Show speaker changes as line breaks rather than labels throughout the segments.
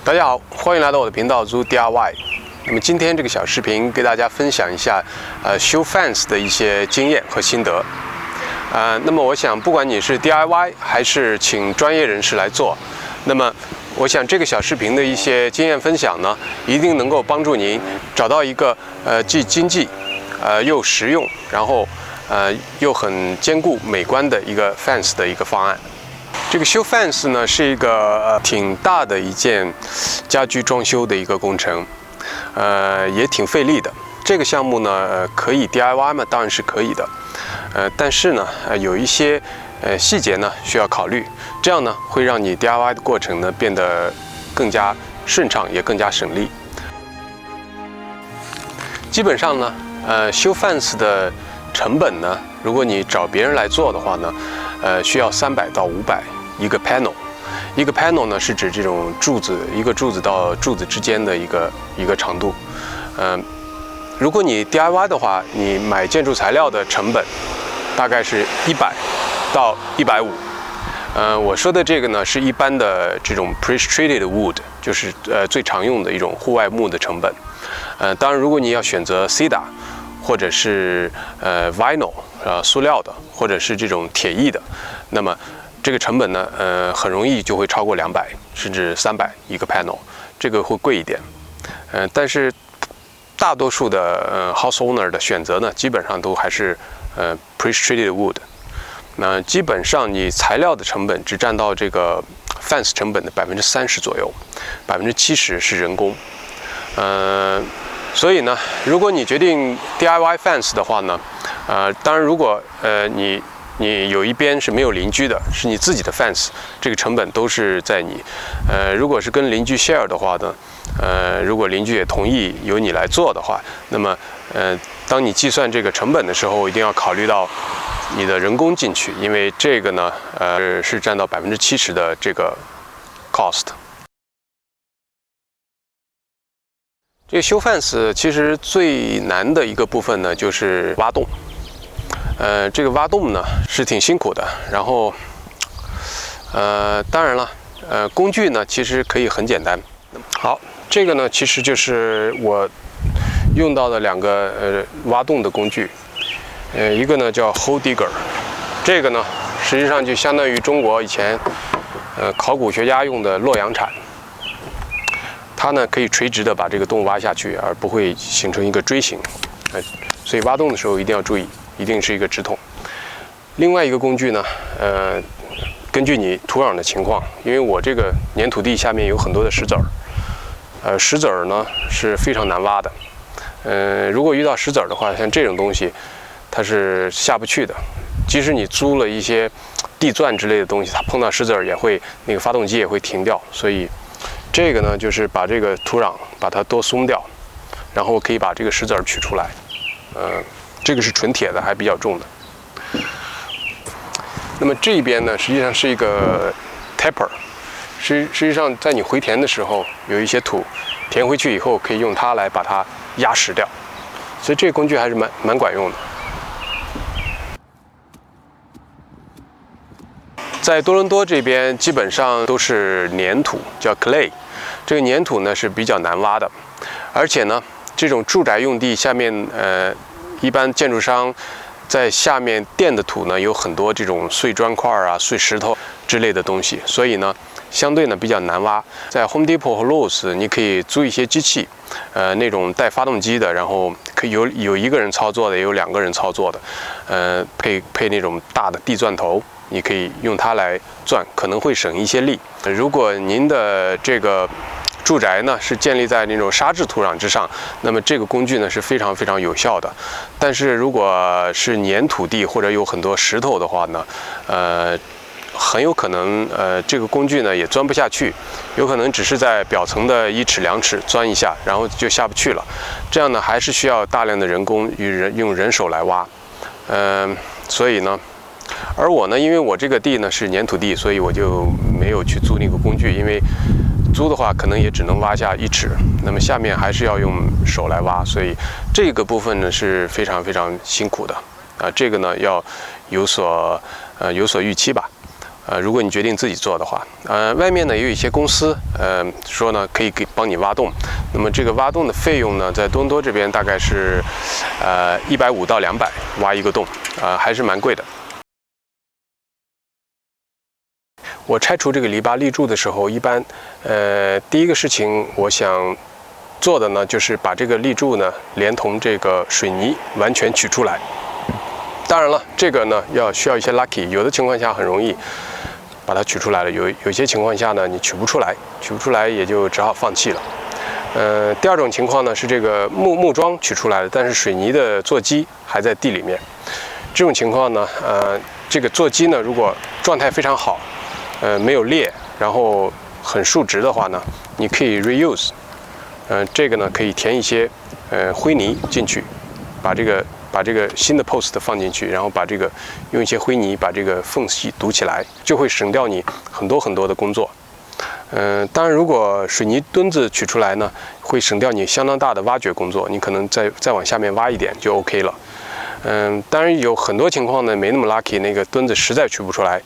大家好，欢迎来到我的频道 Zoo DIY。那么今天这个小视频给大家分享一下修 fence 的一些经验和心得。那么我想，不管你是 DIY 还是请专业人士来做，那么我想这个小视频的一些经验分享呢，一定能够帮助您找到一个既经济又实用，然后又很兼顾美观的一个 fence 的一个方案。这个修 fence 呢是一个挺大的一件家居装修的一个工程，也挺费力的。这个项目呢，可以 DIY 吗？当然是可以的。但是呢，有一些细节呢需要考虑，这样呢会让你 DIY 的过程呢变得更加顺畅，也更加省力。基本上呢，修 fence 的成本呢，如果你找别人来做的话呢，需要300到500一个 panel。一个 panel 呢是指这种柱子，一个柱子到柱子之间的一个长度。如果你 DIY 的话，你买建筑材料的成本大概是100到150。我说的这个呢是一般的这种 pre-treated wood， 就是最常用的一种户外木的成本。当然，如果你要选择 cedar 或者是vinyl 塑料的，或者是这种铁艺的，那么这个成本呢，很容易就会超过200甚至300一个 panel， 这个会贵一点。但是大多数的house owner 的选择呢，基本上都还是pre-treated wood。那基本上你材料的成本只占到这个 fence 成本的30%左右，70%是人工。所以呢，如果你决定 DIY fence 的话呢，当然如果你有一边是没有邻居的，是你自己的 fence， 这个成本都是在你。如果是跟邻居 share 的话呢，如果邻居也同意由你来做的话，那么当你计算这个成本的时候，一定要考虑到你的人工进去，因为这个呢，是占到70%的这个 cost。这个修 fence 其实最难的一个部分呢，就是挖洞。这个挖洞呢是挺辛苦的，然后当然了，工具呢其实可以很简单。好，这个呢其实就是我用到的2个挖洞的工具，一个呢叫 hole digger， 这个呢实际上就相当于中国以前考古学家用的洛阳铲，它呢可以垂直的把这个洞挖下去，而不会形成一个锥形，所以挖洞的时候一定要注意，一定是一个直筒。另外一个工具呢，根据你土壤的情况，因为我这个粘土地下面有很多的石子儿，石子儿呢是非常难挖的。如果遇到石子儿的话，像这种东西它是下不去的。即使你租了一些地钻之类的东西，它碰到石子儿也会，那个发动机也会停掉。所以这个呢，就是把这个土壤把它多松掉，然后可以把这个石子儿取出来。这个是纯铁的，还比较重的。那么这一边呢，实际上是一个 tapper， 实际上在你回填的时候，有一些土填回去以后，可以用它来把它压实掉，所以这个工具还是蛮管用的。在多伦多这边，基本上都是粘土，叫 clay。这个粘土呢是比较难挖的，而且呢，这种住宅用地下面，一般建筑商在下面垫的土呢，有很多这种碎砖块啊、碎石头之类的东西，所以呢，相对呢比较难挖。在 Home Depot 和 Lowe's， 你可以租一些机器，那种带发动机的，然后可以有1个人操作的，也有2个人操作的，配那种大的地钻头，你可以用它来钻，可能会省一些力。如果您的这个住宅呢是建立在那种沙质土壤之上，那么这个工具呢是非常非常有效的。但是如果是粘土地或者有很多石头的话呢，很有可能这个工具呢也钻不下去，有可能只是在表层的1尺2尺钻一下，然后就下不去了。这样呢还是需要大量的人工用人手来挖。所以呢，而我呢，因为我这个地呢是粘土地，所以我就没有去租那个工具，因为租的话可能也只能挖下1尺，那么下面还是要用手来挖，所以这个部分呢是非常非常辛苦的。这个呢要有所预期吧。如果你决定自己做的话，外面呢也有一些公司，说呢可以帮你挖洞。那么这个挖洞的费用呢，在多伦多这边大概是150到200挖一个洞，还是蛮贵的。我拆除这个篱笆立柱的时候，一般第一个事情我想做的呢，就是把这个立柱呢连同这个水泥完全取出来。当然了，这个呢需要一些 lucky， 有的情况下很容易把它取出来了，有些情况下呢你取不出来也就只好放弃了。第二种情况呢是这个木桩取出来了，但是水泥的座基还在地里面。这种情况呢，这个座基呢如果状态非常好，没有裂，然后很竖直的话呢，你可以 reuse。这个呢可以填一些灰泥进去，把这个新的 post 放进去，然后用一些灰泥把这个缝隙堵起来，就会省掉你很多的工作。当然，如果水泥墩子取出来呢，会省掉你相当大的挖掘工作，你可能再往下面挖一点就 OK 了。当然有很多情况呢没那么 lucky， 那个墩子实在取不出来。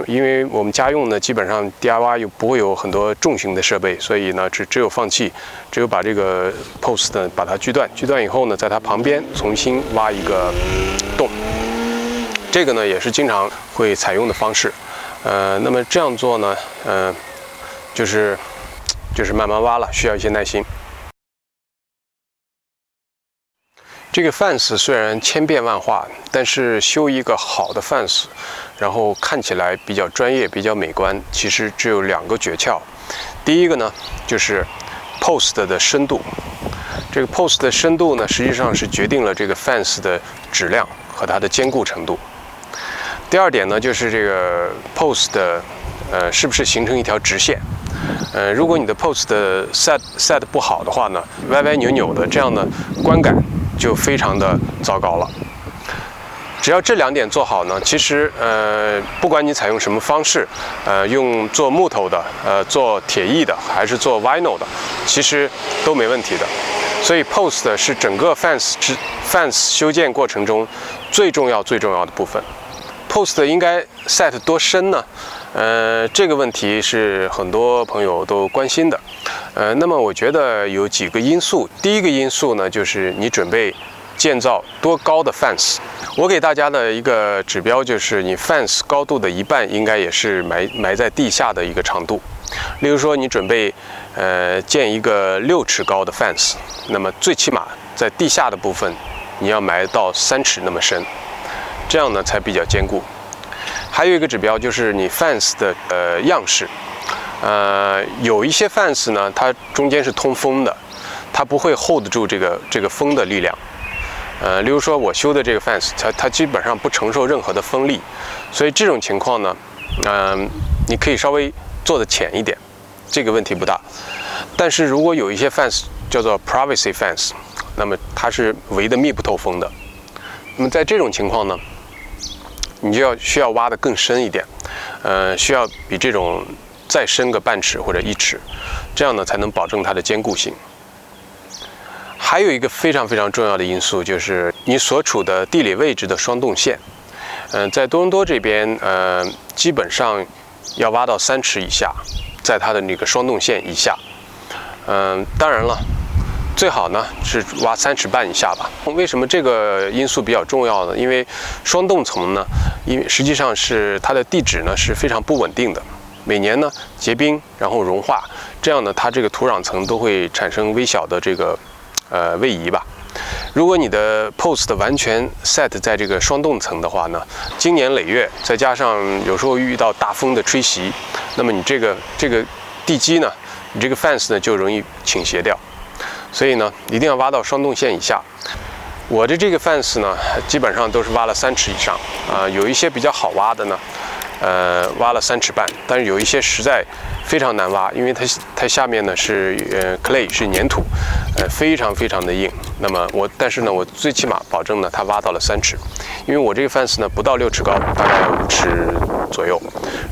因为我们家用呢，基本上 DIY 又不会有很多重型的设备，所以呢，只有放弃，只有把这个 post 呢把它锯断以后呢，在它旁边重新挖一个洞。这个呢也是经常会采用的方式。那么这样做呢，就是慢慢挖了，需要一些耐心。这个 fence 虽然千变万化，但是修一个好的 fence， 然后看起来比较专业、比较美观，其实只有2个诀窍。第一个呢，就是 post 的深度。这个 post 的深度呢，实际上是决定了这个 fence 的质量和它的坚固程度。第二点呢，就是这个 post 是不是形成一条直线。如果你的 post set 不好的话呢，歪歪扭扭的，这样的观感就非常的糟糕了。只要这2点做好呢，其实不管你采用什么方式，用做木头的，做铁艺的，还是做 vinyl 的，其实都没问题的。所以 post 是整个 fence 修建过程中最重要的部分。post 应该 set 多深呢？这个问题是很多朋友都关心的。那么我觉得有几个因素。第一个因素呢，就是你准备建造多高的 fence。我给大家的一个指标就是，你 fence 高度的一半应该也是埋在地下的一个长度。例如说，你准备建一个6尺高的 fence， 那么最起码在地下的部分你要埋到3尺那么深，这样呢才比较坚固。还有一个指标就是你 fence 的样式。有一些 fence 呢，它中间是通风的，它不会 hold 住这个风的力量。例如说我修的这个 fence， 它基本上不承受任何的风力，所以这种情况呢，你可以稍微做的浅一点，这个问题不大。但是如果有一些 fence 叫做 privacy fence， 那么它是围得密不透风的。那么在这种情况呢，你就需要挖得更深一点，需要比这种再深个半尺或者1尺，这样呢才能保证它的坚固性。还有一个非常重要的因素，就是你所处的地理位置的霜冻线。在多伦多这边，基本上要挖到3尺以下，在它的那个霜冻线以下。当然了，最好呢是挖3尺半以下吧。为什么这个因素比较重要呢？因为霜冻层呢，因为实际上是它的地质呢是非常不稳定的，每年呢结冰，然后融化，这样呢它这个土壤层都会产生微小的这个位移吧。如果你的 post 完全 set 在这个霜冻层的话呢，经年累月，再加上有时候遇到大风的吹袭，那么你这个地基呢，你这个 fence 呢就容易倾斜掉。所以呢，一定要挖到霜冻线以下。我的这个 fence 呢，基本上都是挖了3尺以上有一些比较好挖的呢，挖了3尺半，但是有一些实在非常难挖，因为它下面呢是clay 是粘土，非常的硬。那么但是呢，我最起码保证呢，它挖到了3尺，因为我这个 fence 呢不到6尺高，大概5尺左右。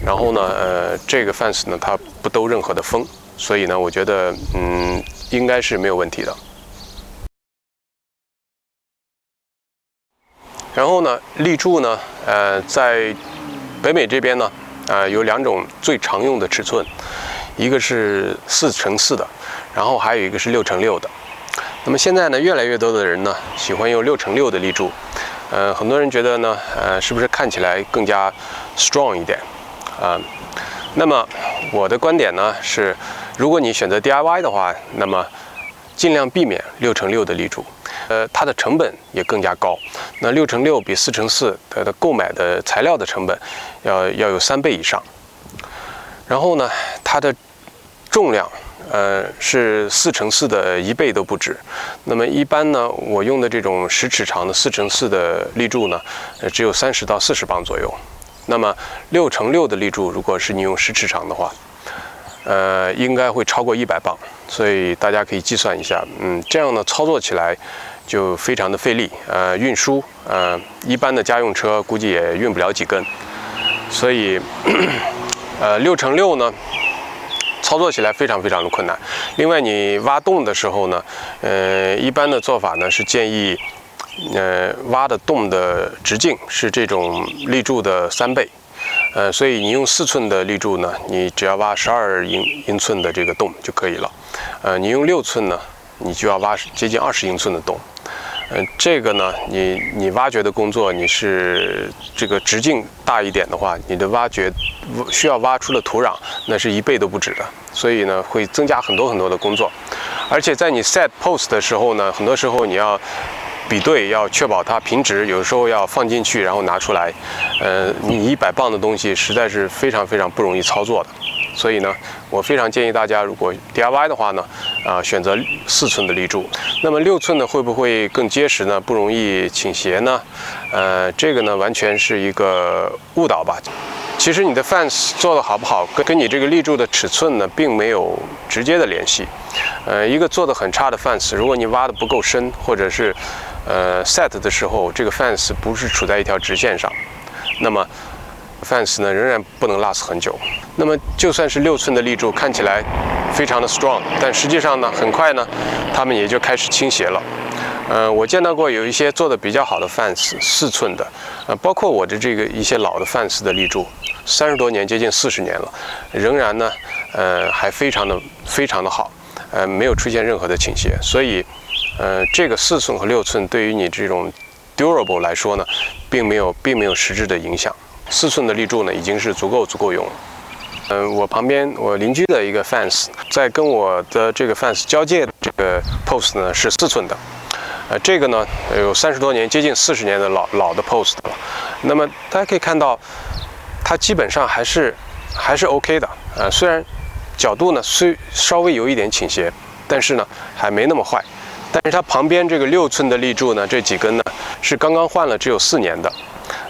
然后呢，这个 fence 呢它不兜任何的风，所以呢，我觉得应该是没有问题的。然后呢，立柱呢，在北美这边呢，有2种最常用的尺寸，一个是4x4的，然后还有一个是6x6的。那么现在呢，越来越多的人呢喜欢用6x6的立柱，很多人觉得呢，是不是看起来更加 strong 一点啊？那么我的观点呢是，如果你选择 DIY 的话，那么尽量避免6x6的立柱，它的成本也更加高。那6x6比4x4的购买的材料的成本要有3倍以上。然后呢，它的重量是4x4的1倍都不止。那么一般呢，我用的这种10尺长的4x4的立柱呢，只有30到40磅左右。那么6x6的立柱，如果是你用10尺长的话，应该会超过100磅。所以大家可以计算一下，这样呢操作起来就非常的费力，运输，一般的家用车估计也运不了几根。所以6x6呢，操作起来非常非常的困难。另外，你挖洞的时候呢，一般的做法呢是建议，挖的洞的直径是这种立柱的3倍。所以你用4寸的立柱呢，你只要挖12英寸的这个洞就可以了。你用6寸呢，你就要挖接近20英寸的洞。这个呢，你挖掘的工作，你是这个直径大一点的话，你的挖掘需要挖出的土壤那是1倍都不止的，所以呢会增加很多很多的工作。而且在你 set post 的时候呢，很多时候你要比对，要确保它平直，有时候要放进去然后拿出来，你100磅的东西实在是非常非常不容易操作的。所以呢，我非常建议大家，如果 DIY 的话呢，选择4寸的立柱。那么6寸的会不会更结实呢？不容易倾斜呢？这个呢完全是一个误导吧。其实你的 fence 做得好不好，跟你这个立柱的尺寸呢并没有直接的联系。一个做得很差的 fence， 如果你挖得不够深，或者是set 的时候这个 fence 不是处在一条直线上，那么fence 呢仍然不能 last 很久。那么就算是6寸的立柱，看起来非常的 strong， 但实际上呢，很快呢，它们也就开始倾斜了。我见到过有一些做的比较好的 fence 4寸的，包括我的这个一些老的 fence 的立柱，30多年，接近40年了，仍然呢，还非常的好，没有出现任何的倾斜。所以，这个4寸和6寸对于你这种 durable 来说呢，并没有实质的影响。4寸的立柱呢，已经是足够用了。我旁边我邻居的一个 fence， 在跟我的这个 fence 交界的这个 post 呢是4寸的，这个呢有30多年，接近40年的老的 post 了。那么大家可以看到，它基本上还是 OK 的，虽然角度呢稍微有一点倾斜，但是呢还没那么坏。但是它旁边这个6寸的立柱呢，这几根呢是刚刚换了，只有4年的。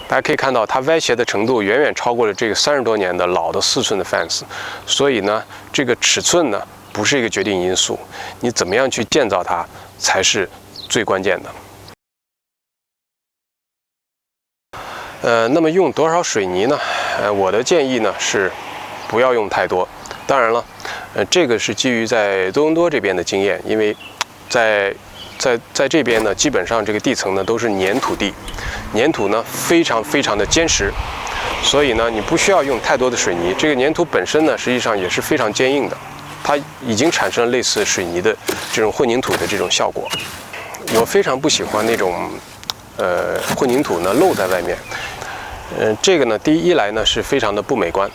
大家可以看到，它歪斜的程度远远超过了这个30多年的老的4寸的 fence， 所以呢，这个尺寸呢不是一个决定因素，你怎么样去建造它才是最关键的。那么用多少水泥呢？我的建议呢是不要用太多。当然了，这个是基于在多伦多这边的经验，因为在这边呢，基本上这个地层呢都是粘土地，粘土呢非常的坚实，所以呢你不需要用太多的水泥。这个粘土本身呢实际上也是非常坚硬的，它已经产生了类似水泥的这种混凝土的这种效果。我非常不喜欢那种混凝土呢露在外面。这个呢第一来呢是非常的不美观，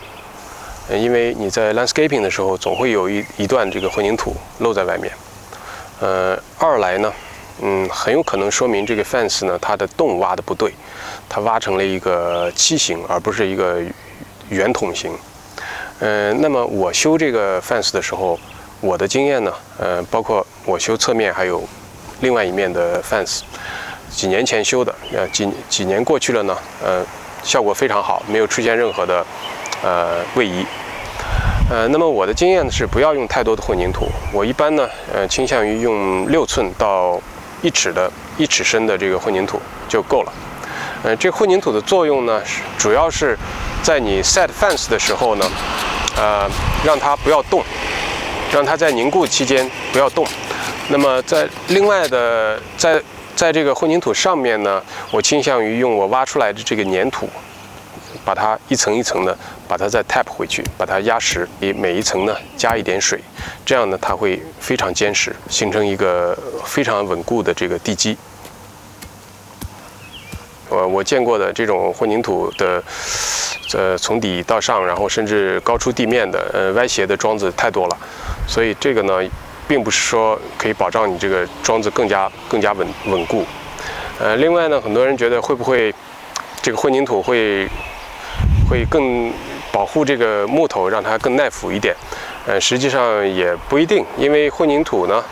因为你在 landscaping 的时候总会有一段这个混凝土露在外面。二来呢，很有可能说明这个 fence 呢，它的洞挖的不对，它挖成了一个畸形，而不是一个圆筒形。那么我修这个 fence 的时候，我的经验呢，包括我修侧面还有另外一面的 fence， 几年前修的，几年过去了呢，效果非常好，没有出现任何的位移。那么我的经验是不要用太多的混凝土，我一般呢，倾向于用6寸到1尺深的这个混凝土就够了。这个混凝土的作用呢，主要是在你 set fence 的时候呢，让它不要动，让它在凝固期间不要动。那么另外的在这个混凝土上面呢，我倾向于用我挖出来的这个粘土，把它一层一层的把它再 tap 回去，把它压实，每一层呢加一点水，这样呢它会非常坚实，形成一个非常稳固的这个地基。我见过的这种混凝土的，从底到上，然后甚至高出地面的，歪斜的桩子太多了，所以这个呢，并不是说可以保障你这个桩子更加稳固。另外呢，很多人觉得会不会这个混凝土会更保护这个木头，让它更耐腐一点？实际上也不一定，因为混凝土呢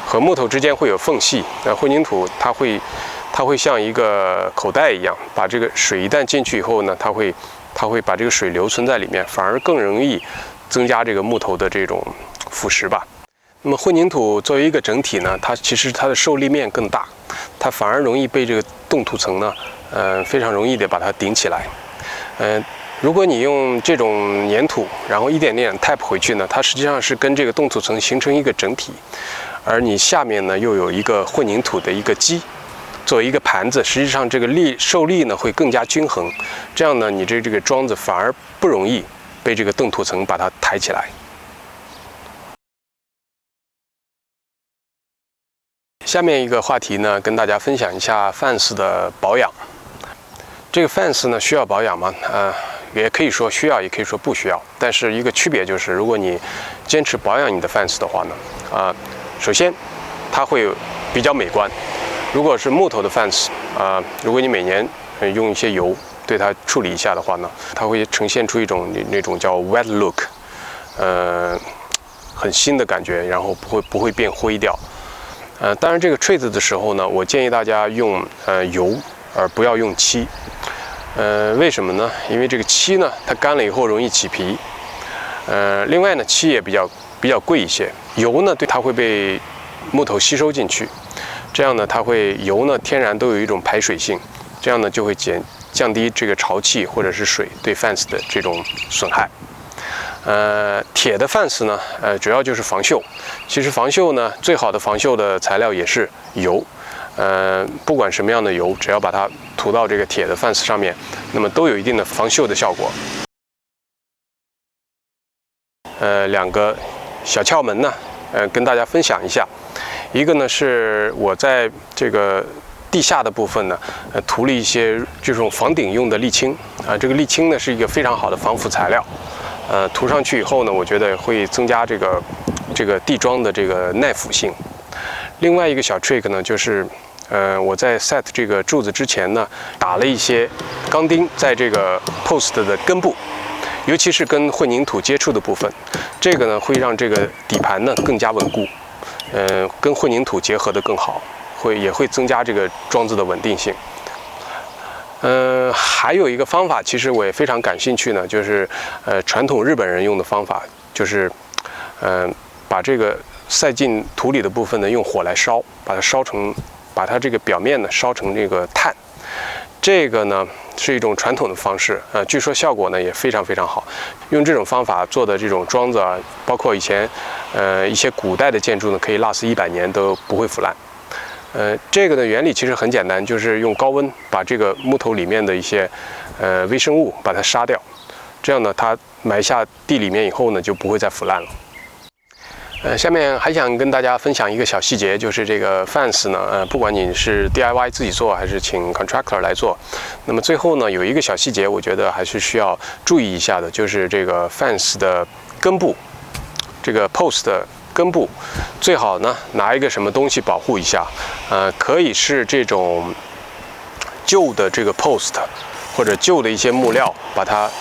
和木头之间会有缝隙，混凝土它会像一个口袋一样，把这个水一旦进去以后呢，它会把这个水留存在里面，反而更容易增加这个木头的这种腐蚀吧。那么混凝土作为一个整体呢，其实它的受力面更大，它反而容易被这个冻土层呢，非常容易的把它顶起来。如果你用这种粘土，然后一点点 tap 回去呢，它实际上是跟这个冻土层形成一个整体，而你下面呢又有一个混凝土的一个基。作为一个盘子，实际上这个受力呢会更加均衡，这样呢，你这个桩子反而不容易被这个冻土层把它抬起来。下面一个话题呢，跟大家分享一下 fans 的保养。这个 fans 呢需要保养吗？也可以说需要，也可以说不需要。但是一个区别就是，如果你坚持保养你的 fans 的话呢，首先它会比较美观。如果是木头的 fans，如果你每年用一些油对它处理一下的话呢，它会呈现出一种那种叫 wet look， 很新的感觉，然后不会变灰掉。当然这个锤子的时候呢，我建议大家用油，而不要用漆。为什么呢？因为这个漆呢，它干了以后容易起皮。另外呢，漆也比较贵一些，油呢它会被木头吸收进去。这样呢，油呢天然都有一种排水性，这样呢就会降低这个潮气或者是水对 fans 的这种损害。铁的 fans 呢，主要就是防锈。其实防锈呢，最好的防锈的材料也是油。不管什么样的油，只要把它涂到这个铁的 fans 上面，那么都有一定的防锈的效果。两个小窍门呢，跟大家分享一下。一个呢是我在这个地下的部分呢，涂了一些这种房顶用的沥青这个沥青呢是一个非常好的防腐材料，涂上去以后呢，我觉得会增加这个地桩的这个耐腐性。另外一个小 trick 呢，就是我在 set 这个柱子之前呢，打了一些钢钉在这个 post 的根部，尤其是跟混凝土接触的部分，这个呢会让这个底盘呢更加稳固。跟混凝土结合的更好，也会增加这个桩子的稳定性。还有一个方法，其实我也非常感兴趣呢，就是传统日本人用的方法，就是把这个塞进土里的部分呢，用火来烧，把它这个表面呢烧成这个碳。这个呢是一种传统的方式，据说效果呢也非常好。用这种方法做的这种桩子包括以前一些古代的建筑呢，可以 last 100年都不会腐烂。这个的原理其实很简单，就是用高温把这个木头里面的一些微生物把它杀掉，这样呢它埋下地里面以后呢就不会再腐烂了。下面还想跟大家分享一个小细节，就是这个 fans 呢，不管你是 DIY 自己做还是请 contractor 来做，那么最后呢有一个小细节，我觉得还是需要注意一下的，就是这个 fans 的根部，这个 post 的根部，最好呢拿一个什么东西保护一下，可以是这种旧的这个 post 或者旧的一些木料，把它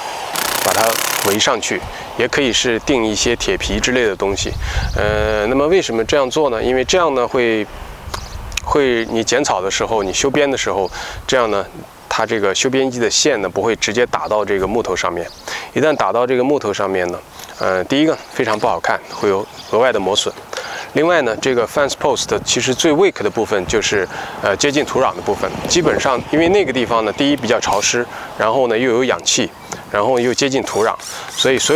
围上去。也可以是钉一些铁皮之类的东西，那么为什么这样做呢？因为这样呢会你剪草的时候，你修边的时候，这样呢，它这个修边机的线呢不会直接打到这个木头上面。一旦打到这个木头上面呢，第一个非常不好看，会有额外的磨损。另外呢，这个 fence post 其实最 weak 的部分就是接近土壤的部分。基本上，因为那个地方呢，第一比较潮湿，然后呢又有氧气，然后又接近土壤，所以所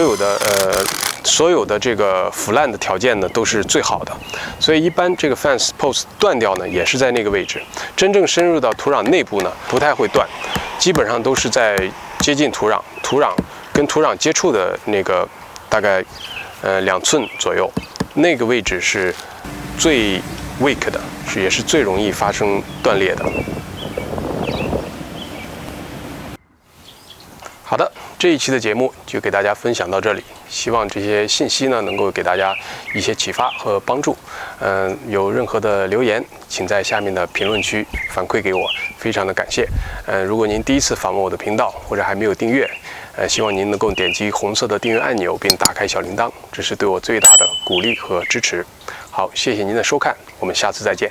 有的这个腐烂的条件呢都是最好的。所以一般这个 fence post 断掉呢，也是在那个位置。真正深入到土壤内部呢，不太会断，基本上都是在接近土壤跟土壤接触的那个大概2寸左右，那个位置是最 weak 的，也是最容易发生断裂的。好的，这一期的节目就给大家分享到这里，希望这些信息呢能够给大家一些启发和帮助。有任何的留言，请在下面的评论区反馈给我，非常的感谢。如果您第一次访问我的频道或者还没有订阅，希望您能够点击红色的订阅按钮并打开小铃铛，这是对我最大的鼓励和支持。好，谢谢您的收看，我们下次再见。